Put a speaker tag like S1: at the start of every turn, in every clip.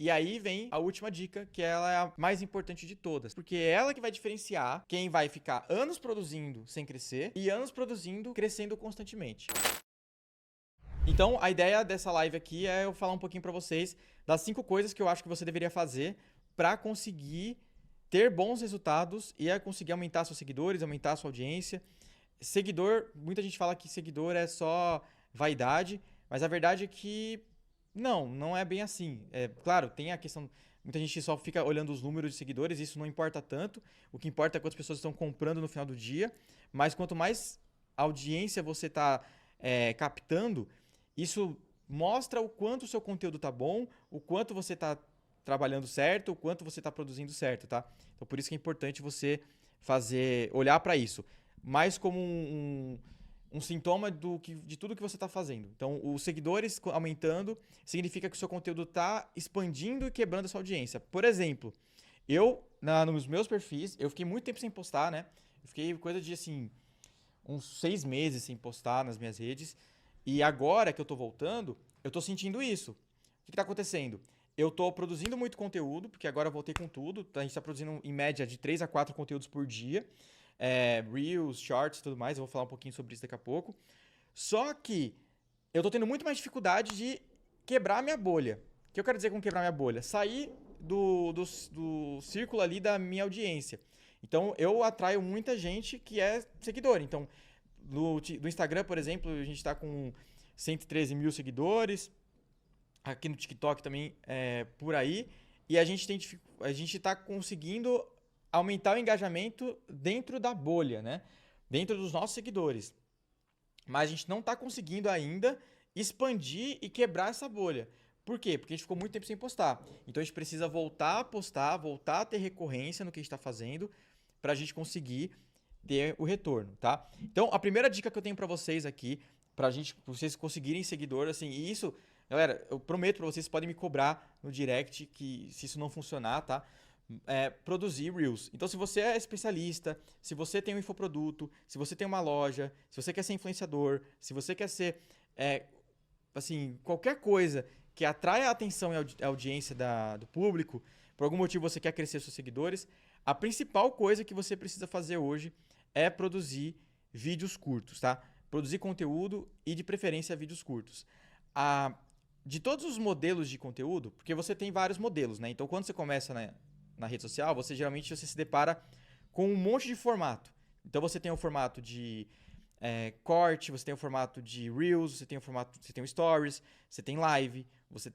S1: E aí vem a última dica, que ela é a mais importante de todas. Porque é ela que vai diferenciar quem vai ficar anos produzindo sem crescer e anos produzindo crescendo constantemente. Então, a ideia dessa live aqui é eu falar um pouquinho pra vocês das 5 coisas que eu acho que você deveria fazer pra conseguir ter bons resultados e conseguir aumentar seus seguidores, aumentar sua audiência. Seguidor, muita gente fala que seguidor é só vaidade, mas a verdade é que não é bem assim. É, claro, tem a questão. Muita gente só fica olhando os números de seguidores, isso não importa tanto. O que importa é quantas pessoas estão comprando no final do dia. Mas quanto mais audiência você está captando, isso mostra o quanto o seu conteúdo tá bom, o quanto você tá trabalhando certo, o quanto você tá produzindo certo, tá? Então por isso que é importante você olhar para isso, mais como um sintoma de tudo que você está fazendo. Então, os seguidores aumentando significa que o seu conteúdo está expandindo e quebrando a sua audiência. Por exemplo, nos meus perfis, eu fiquei muito tempo sem postar, né? Eu fiquei coisa de, assim, uns 6 meses sem postar nas minhas redes. E agora que eu tô voltando, eu tô sentindo isso. O que tá acontecendo? Eu tô produzindo muito conteúdo, porque agora eu voltei com tudo. A gente tá produzindo em média de 3 a 4 conteúdos por dia. Reels, Shorts e tudo mais. Eu vou falar um pouquinho sobre isso daqui a pouco. Só que eu tô tendo muito mais dificuldade de quebrar a minha bolha. O que eu quero dizer com quebrar minha bolha? Sair do círculo ali da minha audiência. Então eu atraio muita gente que é seguidor. Então, no Instagram, por exemplo, a gente tá com 113 mil seguidores. Aqui no TikTok também por aí. E a gente tá conseguindo aumentar o engajamento dentro da bolha, né? Dentro dos nossos seguidores. Mas a gente não está conseguindo ainda expandir e quebrar essa bolha. Por quê? Porque a gente ficou muito tempo sem postar. Então a gente precisa voltar a postar, voltar a ter recorrência no que a gente está fazendo para a gente conseguir ter o retorno, tá? Então a primeira dica que eu tenho para vocês aqui, pra vocês conseguirem seguidor, assim, e isso, galera, eu prometo para vocês podem me cobrar no direct que se isso não funcionar, tá? Produzir Reels. Então, se você é especialista, se você tem um infoproduto, se você tem uma loja, se você quer ser influenciador, se você quer ser, assim, qualquer coisa que atraia a atenção e a audiência do público, por algum motivo você quer crescer seus seguidores, a principal coisa que você precisa fazer hoje é produzir vídeos curtos, tá? Produzir conteúdo e, de preferência, vídeos curtos. De todos os modelos de conteúdo, porque você tem vários modelos, né? Então, quando você começa na rede social, você se depara com um monte de formato. Então você tem o formato de corte, você tem o formato de Reels, você tem o Stories, você tem Live, você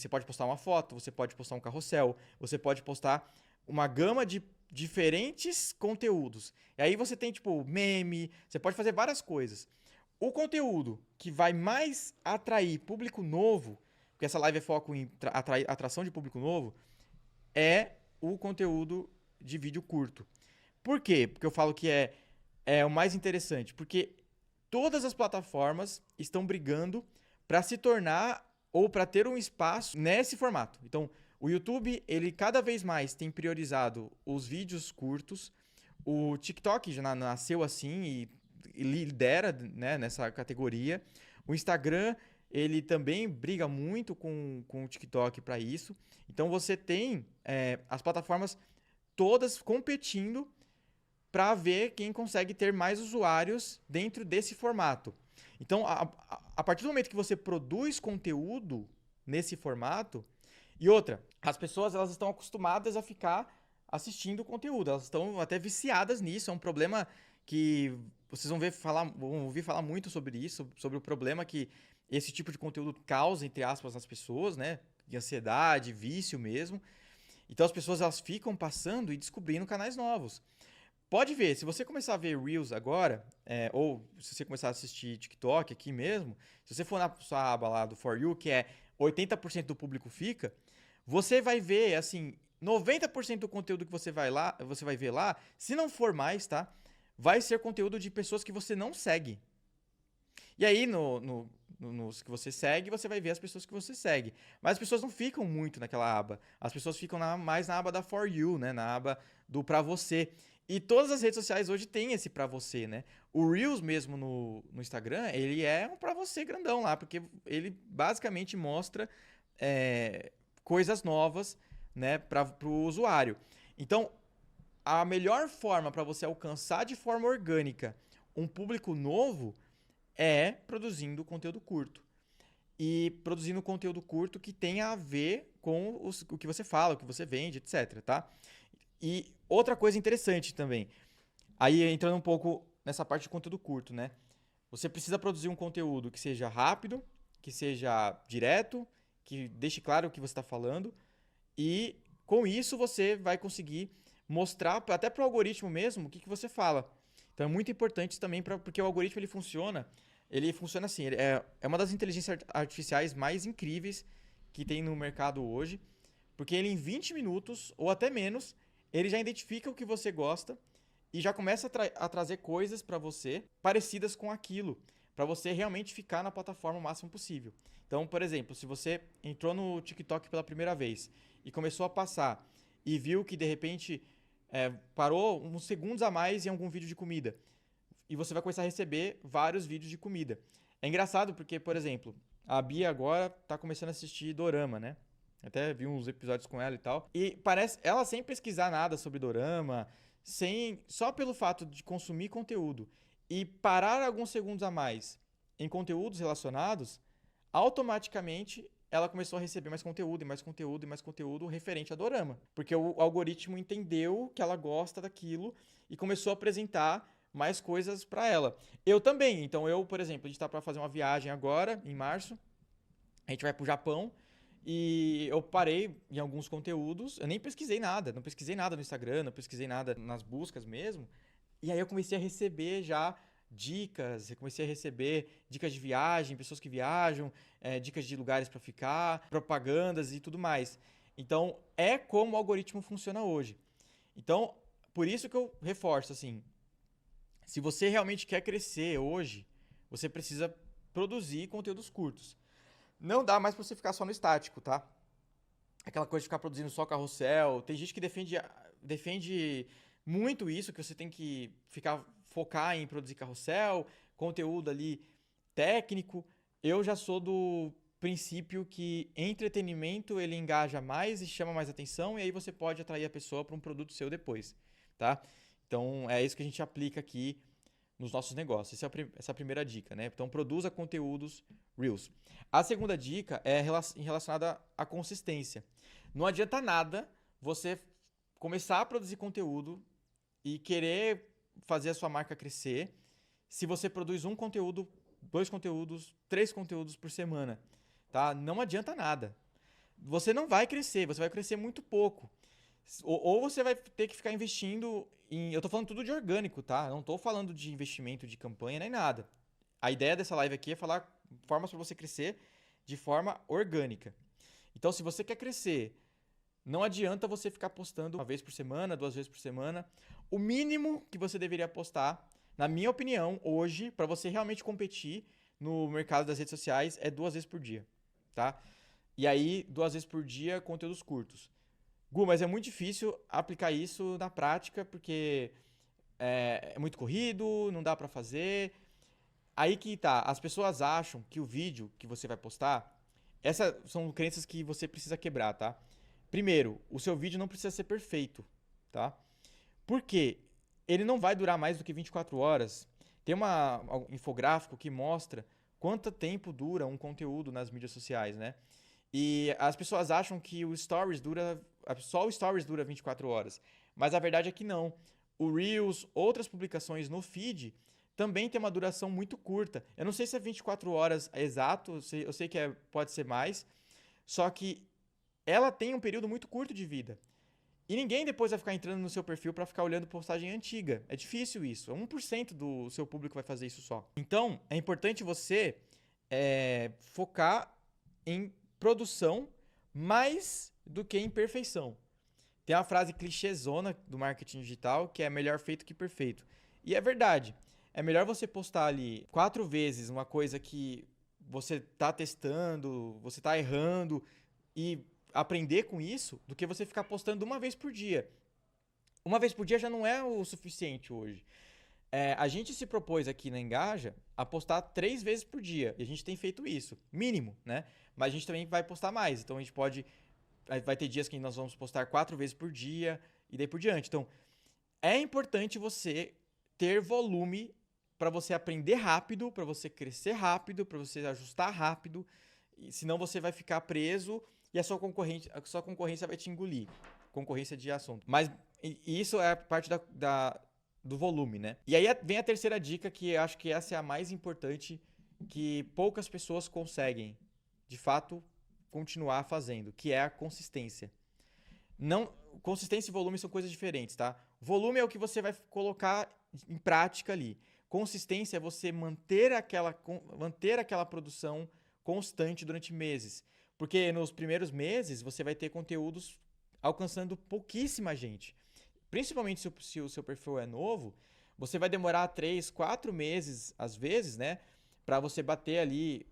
S1: pode postar uma foto, você pode postar um carrossel, você pode postar uma gama de diferentes conteúdos. E aí você tem tipo meme, você pode fazer várias coisas. O conteúdo que vai mais atrair público novo, porque essa live é foco em atração de público novo, é o conteúdo de vídeo curto. Por quê? Porque eu falo que é o mais interessante. Porque todas as plataformas estão brigando para se tornar ou para ter um espaço nesse formato. Então, o YouTube, ele cada vez mais tem priorizado os vídeos curtos. O TikTok já nasceu assim e lidera, né, nessa categoria. O Instagram, ele também briga muito com o TikTok para isso. Então você tem as plataformas todas competindo para ver quem consegue ter mais usuários dentro desse formato. Então, a partir do momento que você produz conteúdo nesse formato, e outra, as pessoas elas estão acostumadas a ficar assistindo o conteúdo, elas estão até viciadas nisso, é um problema que vocês vão ouvir falar muito sobre isso, sobre o problema que esse tipo de conteúdo causa, entre aspas, nas pessoas, né? De ansiedade, vício mesmo. Então as pessoas elas ficam passando e descobrindo canais novos. Pode ver, se você começar a ver Reels agora, ou se você começar a assistir TikTok aqui mesmo, se você for na sua aba lá do For You, que é 80% do público fica, você vai ver, assim, 90% do conteúdo que você vai ver lá, se não for mais, tá? Vai ser conteúdo de pessoas que você não segue. E aí, nos que você segue, você vai ver as pessoas que você segue. Mas as pessoas não ficam muito naquela aba. As pessoas ficam mais na aba da For You, né? Na aba do Pra Você. E todas as redes sociais hoje têm esse Pra Você, né? O Reels mesmo no Instagram, ele é um Pra Você grandão lá, porque ele basicamente mostra coisas novas, né, para o usuário. Então, a melhor forma para você alcançar de forma orgânica um público novo é produzindo conteúdo curto. E produzindo conteúdo curto que tenha a ver com o que você fala, o que você vende, etc, tá? E outra coisa interessante também, aí entrando um pouco nessa parte de conteúdo curto, né? Você precisa produzir um conteúdo que seja rápido, que seja direto, que deixe claro o que você está falando, e com isso você vai conseguir mostrar até para o algoritmo mesmo o que você fala. Então é muito importante também, porque o algoritmo ele funciona assim, é uma das inteligências artificiais mais incríveis que tem no mercado hoje, porque ele em 20 minutos ou até menos, ele já identifica o que você gosta e já começa a trazer coisas para você parecidas com aquilo, para você realmente ficar na plataforma o máximo possível. Então, por exemplo, se você entrou no TikTok pela primeira vez e começou a passar e viu que de repente parou uns segundos a mais em algum vídeo de comida, e você vai começar a receber vários vídeos de comida. É engraçado porque, por exemplo, a Bia agora tá começando a assistir Dorama, né? Até vi uns episódios com ela e tal. E parece ela sem pesquisar nada sobre Dorama, só pelo fato de consumir conteúdo e parar alguns segundos a mais em conteúdos relacionados, automaticamente ela começou a receber mais conteúdo, e mais conteúdo, e mais conteúdo referente a Dorama. Porque o algoritmo entendeu que ela gosta daquilo e começou a apresentar mais coisas para ela. Eu também. Então por exemplo, a gente tá para fazer uma viagem agora, em março. A gente vai pro Japão. E eu parei em alguns conteúdos, eu nem pesquisei nada, não pesquisei nada no Instagram, não pesquisei nada nas buscas mesmo. E aí eu comecei a receber já dicas, eu comecei a receber dicas de viagem, pessoas que viajam, dicas de lugares para ficar, propagandas e tudo mais. Então, é como o algoritmo funciona hoje. Então, por isso que eu reforço, assim, se você realmente quer crescer hoje, você precisa produzir conteúdos curtos. Não dá mais pra você ficar só no estático, tá? Aquela coisa de ficar produzindo só carrossel. Tem gente que defende muito isso, que você tem que focar em produzir carrossel, conteúdo ali técnico. Eu já sou do princípio que entretenimento ele engaja mais e chama mais atenção, e aí você pode atrair a pessoa para um produto seu depois, tá? Então é isso que a gente aplica aqui nos nossos negócios. Essa é a primeira dica, né? Então produza conteúdos Reels. A segunda dica é relacionada à consistência. Não adianta nada você começar a produzir conteúdo e querer fazer a sua marca crescer se você produz um conteúdo, 2 conteúdos, 3 conteúdos por semana, tá? Não adianta nada. Você não vai crescer, você vai crescer muito pouco. Ou você vai ter que ficar investindo em... Eu tô falando tudo de orgânico, tá? Não tô falando de investimento de campanha nem nada. A ideia dessa live aqui é falar formas para você crescer de forma orgânica. Então, se você quer crescer, não adianta você ficar postando uma vez por semana, 2 vezes por semana. O mínimo que você deveria postar, na minha opinião, hoje, para você realmente competir no mercado das redes sociais, é 2 vezes por dia, tá? E aí, 2 vezes por dia, conteúdos curtos. Gu, mas é muito difícil aplicar isso na prática, porque é muito corrido, não dá para fazer. Aí que tá, as pessoas acham que o vídeo que você vai postar, essas são crenças que você precisa quebrar, tá? Primeiro, o seu vídeo não precisa ser perfeito, tá? Por quê? Ele não vai durar mais do que 24 horas. Tem um infográfico que mostra quanto tempo dura um conteúdo nas mídias sociais, né? E as pessoas acham que só o Stories dura 24 horas. Mas a verdade é que não. O Reels, outras publicações no feed, também tem uma duração muito curta. Eu não sei se é 24 horas exato, eu sei que pode ser mais. Só que ela tem um período muito curto de vida. E ninguém depois vai ficar entrando no seu perfil para ficar olhando postagem antiga. É difícil isso. 1% do seu público vai fazer isso só. Então, é importante você focar em produção mais do que em perfeição. Tem uma frase clichêzona do marketing digital que é melhor feito que perfeito. E é verdade. É melhor você postar ali 4 vezes uma coisa que você está testando, você está errando e aprender com isso do que você ficar postando uma vez por dia. Uma vez por dia já não é o suficiente hoje. A gente se propôs aqui na Engaja a postar 3 vezes por dia. E a gente tem feito isso. Mínimo, né? Mas a gente também vai postar mais. Então a gente pode vai ter dias que nós vamos postar 4 vezes por dia e daí por diante. Então, é importante você ter volume para você aprender rápido, para você crescer rápido, para você ajustar rápido, senão você vai ficar preso e a sua concorrência vai te engolir. Concorrência de assunto. Mas isso é a parte do volume, né? E aí vem a terceira dica, que eu acho que essa é a mais importante, que poucas pessoas conseguem, de fato, continuar fazendo, que é a consistência. Consistência e volume são coisas diferentes, tá? Volume é o que você vai colocar em prática ali. Consistência é você manter aquela produção constante durante meses. Porque nos primeiros meses você vai ter conteúdos alcançando pouquíssima gente. Principalmente se o seu perfil é novo, você vai demorar 3, 4 meses, às vezes, né? Para você bater ali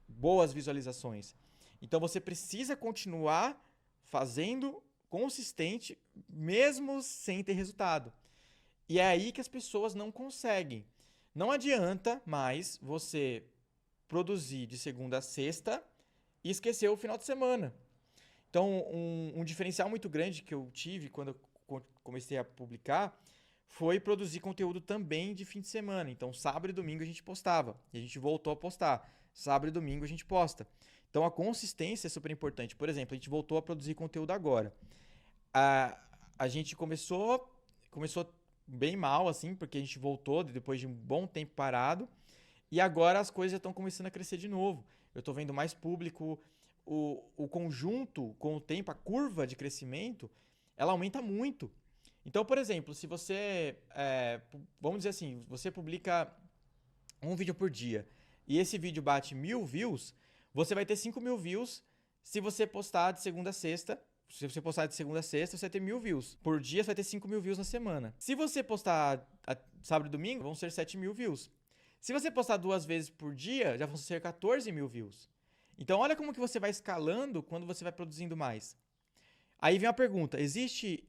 S1: boas visualizações. Então você precisa continuar fazendo consistente, mesmo sem ter resultado. E é aí que as pessoas não conseguem. Não adianta mais você produzir de segunda a sexta e esquecer o final de semana. Então, um diferencial muito grande que eu tive quando eu comecei a publicar foi produzir conteúdo também de fim de semana. Então, sábado e domingo a gente postava. E a gente voltou a postar. Sábado e domingo a gente posta. Então, a consistência é super importante. Por exemplo, a gente voltou a produzir conteúdo agora. A gente começou bem mal, assim, porque a gente voltou depois de um bom tempo parado. E agora as coisas já estão começando a crescer de novo. Eu estou vendo mais público. O conjunto, com o tempo, a curva de crescimento, ela aumenta muito. Então, por exemplo, se você, vamos dizer assim, você publica um vídeo por dia e esse vídeo bate 1.000 views, você vai ter 5.000 views se você postar de segunda a sexta. Se você postar de segunda a sexta, você vai ter 1.000 views. Por dia, você vai ter 5.000 views na semana. Se você postar sábado e domingo, vão ser 7.000 views. Se você postar 2 vezes por dia, já vão ser 14.000 views. Então, olha como que você vai escalando quando você vai produzindo mais. Aí vem a pergunta, existe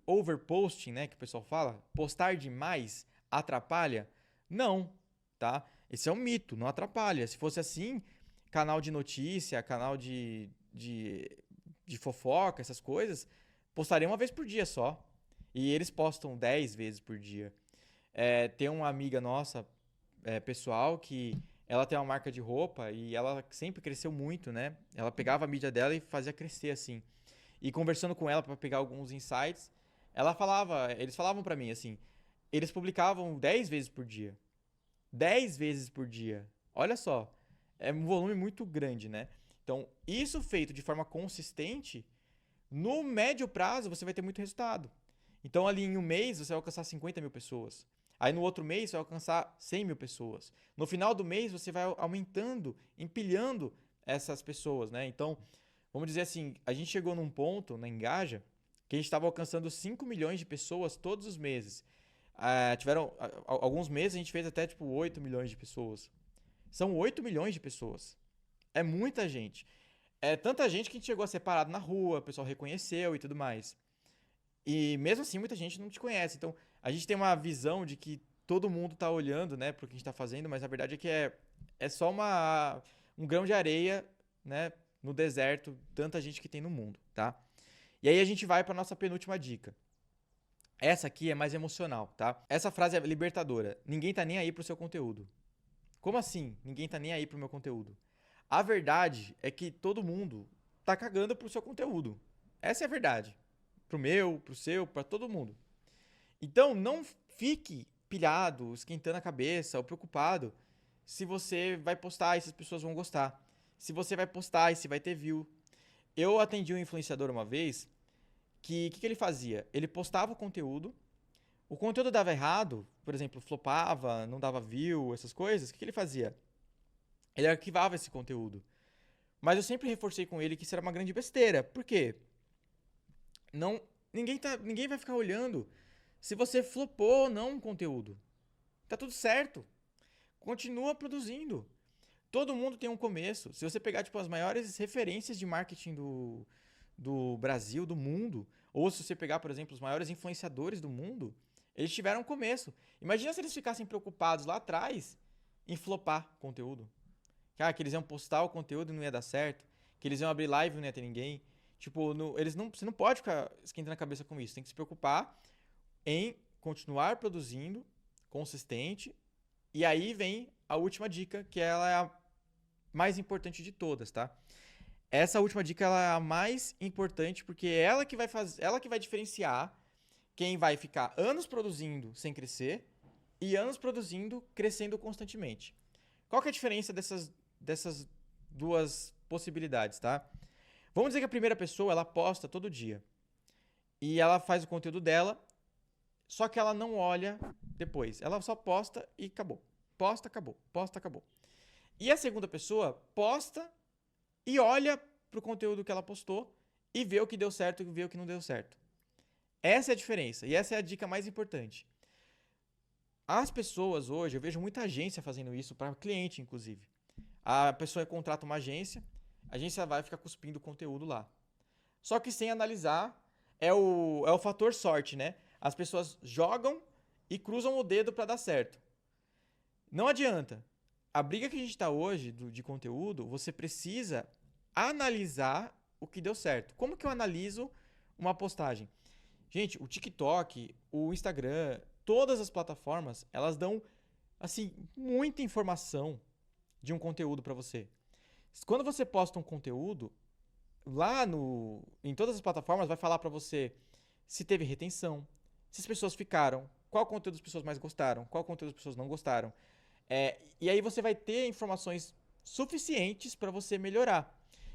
S1: overposting, né, que o pessoal fala? Postar demais atrapalha? Não, tá? Esse é um mito, não atrapalha. Se fosse assim, canal de notícia, canal de fofoca, essas coisas, postaria 1 vez por dia só. E eles postam 10 vezes por dia. Tem uma amiga nossa, pessoal, que ela tem uma marca de roupa e ela sempre cresceu muito, né? Ela pegava a mídia dela e fazia crescer assim. E conversando com ela para pegar alguns insights, eles falavam para mim assim, eles publicavam 10 vezes por dia. 10 vezes por dia. Olha só, é um volume muito grande, né? Então, isso feito de forma consistente, no médio prazo você vai ter muito resultado. Então, ali em um mês você vai alcançar 50.000 pessoas. Aí no outro mês você vai alcançar 100.000 pessoas. No final do mês você vai aumentando, empilhando essas pessoas, né? Então, vamos dizer assim, a gente chegou num ponto na Engaja que a gente estava alcançando 5 milhões de pessoas todos os meses. Tiveram alguns meses a gente fez até tipo 8 milhões de pessoas. São 8 milhões de pessoas. É muita gente. É tanta gente que a gente chegou a ser parado na rua, o pessoal reconheceu e tudo mais. E mesmo assim, muita gente não te conhece. Então, a gente tem uma visão de que todo mundo tá olhando, né, pro que a gente tá fazendo, mas a verdade é que é só um grão de areia, né, no deserto, tanta gente que tem no mundo, tá? E aí a gente vai pra nossa penúltima dica. Essa aqui é mais emocional, tá? Essa frase é libertadora. Ninguém tá nem aí pro seu conteúdo. Como assim? Ninguém tá nem aí pro meu conteúdo? A verdade é que todo mundo tá cagando pro seu conteúdo. Essa é a verdade. Pro meu, pro seu, pra todo mundo. Então, não fique pilhado, esquentando a cabeça ou preocupado se você vai postar e se as pessoas vão gostar. Se você vai postar e se vai ter view. Eu atendi um influenciador uma vez que o que ele fazia? Ele postava o conteúdo dava errado, por exemplo, flopava, não dava view, essas coisas. O que ele fazia? Ele arquivava esse conteúdo. Mas eu sempre reforcei com ele que isso era uma grande besteira. Por quê? Ninguém vai ficar olhando se você flopou ou não um conteúdo. Tá tudo certo. Continua produzindo. Todo mundo tem um começo. Se você pegar tipo, as maiores referências de marketing do Brasil, do mundo, ou se você pegar, por exemplo, os maiores influenciadores do mundo, eles tiveram um começo. Imagina se eles ficassem preocupados lá atrás em flopar conteúdo. Que eles iam postar o conteúdo e não ia dar certo. Que eles iam abrir live e não ia ter ninguém. Tipo, você não pode ficar esquentando a cabeça com isso. Tem que se preocupar em continuar produzindo consistente. E aí vem a última dica, que ela é a mais importante de todas, tá? Essa última dica ela é a mais importante porque é ela que vai diferenciar quem vai ficar anos produzindo sem crescer e anos produzindo crescendo constantemente. Qual que é a diferença dessas duas possibilidades, tá? Vamos dizer que a primeira pessoa ela posta todo dia e ela faz o conteúdo dela, só que ela não olha depois. Ela só posta e acabou. Posta, acabou. Posta, acabou. E a segunda pessoa posta e olha pro conteúdo que ela postou e vê o que deu certo e vê o que não deu certo. Essa é a diferença e essa é a dica mais importante. As pessoas hoje, eu vejo muita agência fazendo isso para cliente, inclusive. A pessoa contrata uma agência, a agência vai ficar cuspindo conteúdo lá. Só que sem analisar, é o fator sorte, né? As pessoas jogam e cruzam o dedo para dar certo. Não adianta. A briga que a gente está hoje de conteúdo, você precisa analisar o que deu certo. Como que eu analiso uma postagem? Gente, o TikTok, o Instagram, todas as plataformas, elas dão assim muita informação de um conteúdo para você. Quando você posta um conteúdo, lá em todas as plataformas vai falar para você se teve retenção, se as pessoas ficaram, qual conteúdo as pessoas mais gostaram, qual conteúdo as pessoas não gostaram. E aí você vai ter informações suficientes para você melhorar.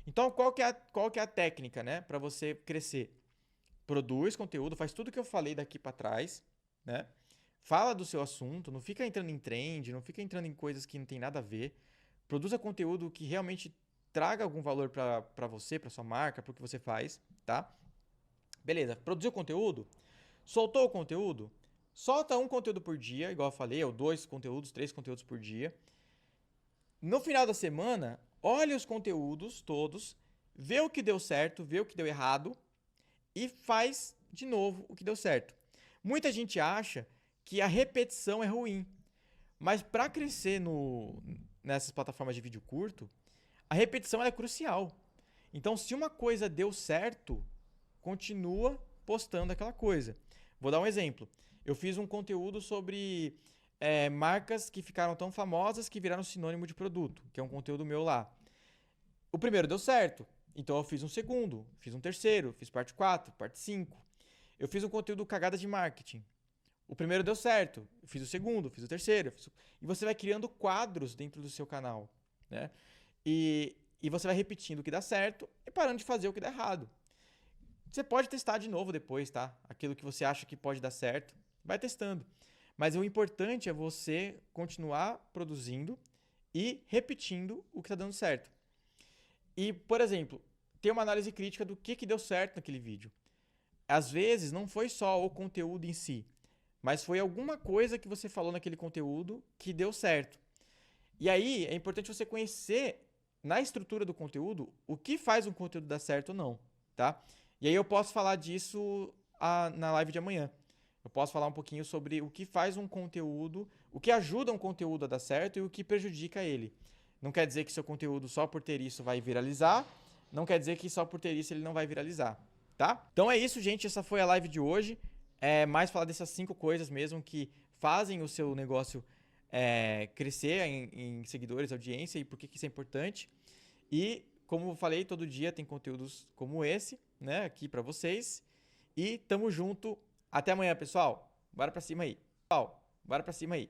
S1: Então, qual que é a técnica, né, para você crescer? Produz conteúdo, faz tudo que eu falei daqui para trás, né? Fala do seu assunto, não fica entrando em trend, não fica entrando em coisas que não tem nada a ver. Produza conteúdo que realmente traga algum valor para você, para sua marca, para o que você faz, tá? Beleza, produziu conteúdo? Soltou o conteúdo? Solta um conteúdo por dia, igual eu falei, ou 2 conteúdos, 3 conteúdos por dia. No final da semana, olha os conteúdos todos, vê o que deu certo, vê o que deu errado e faz de novo o que deu certo. Muita gente acha que a repetição é ruim, mas para crescer nessas plataformas de vídeo curto, a repetição é crucial. Então, se uma coisa deu certo, continua postando aquela coisa. Vou dar um exemplo. Eu fiz um conteúdo sobre marcas que ficaram tão famosas que viraram sinônimo de produto, que é um conteúdo meu lá. O primeiro deu certo, então eu fiz um segundo, fiz um terceiro, fiz parte 4, parte 5. Eu fiz um conteúdo cagada de marketing. O primeiro deu certo, eu fiz o segundo, fiz o terceiro. E você vai criando quadros dentro do seu canal, né? E você vai repetindo o que dá certo e parando de fazer o que dá errado. Você pode testar de novo depois, tá? Aquilo que você acha que pode dar certo, vai testando. Mas o importante é você continuar produzindo e repetindo o que está dando certo. E, por exemplo, ter uma análise crítica do que deu certo naquele vídeo. Às vezes, não foi só o conteúdo em si, mas foi alguma coisa que você falou naquele conteúdo que deu certo. E aí, é importante você conhecer, na estrutura do conteúdo, o que faz um conteúdo dar certo ou não, tá? E aí eu posso falar disso na live de amanhã. Eu posso falar um pouquinho sobre o que faz um conteúdo, o que ajuda um conteúdo a dar certo e o que prejudica ele. Não quer dizer que seu conteúdo só por ter isso vai viralizar, não quer dizer que só por ter isso ele não vai viralizar, tá? Então é isso, gente, essa foi a live de hoje. É mais falar dessas 5 coisas mesmo que fazem o seu negócio crescer em seguidores, audiência e por que isso é importante. E, como eu falei, todo dia tem conteúdos como esse, né, aqui pra vocês. E tamo junto. Até amanhã, pessoal. Bora pra cima aí. Pessoal, bora pra cima aí.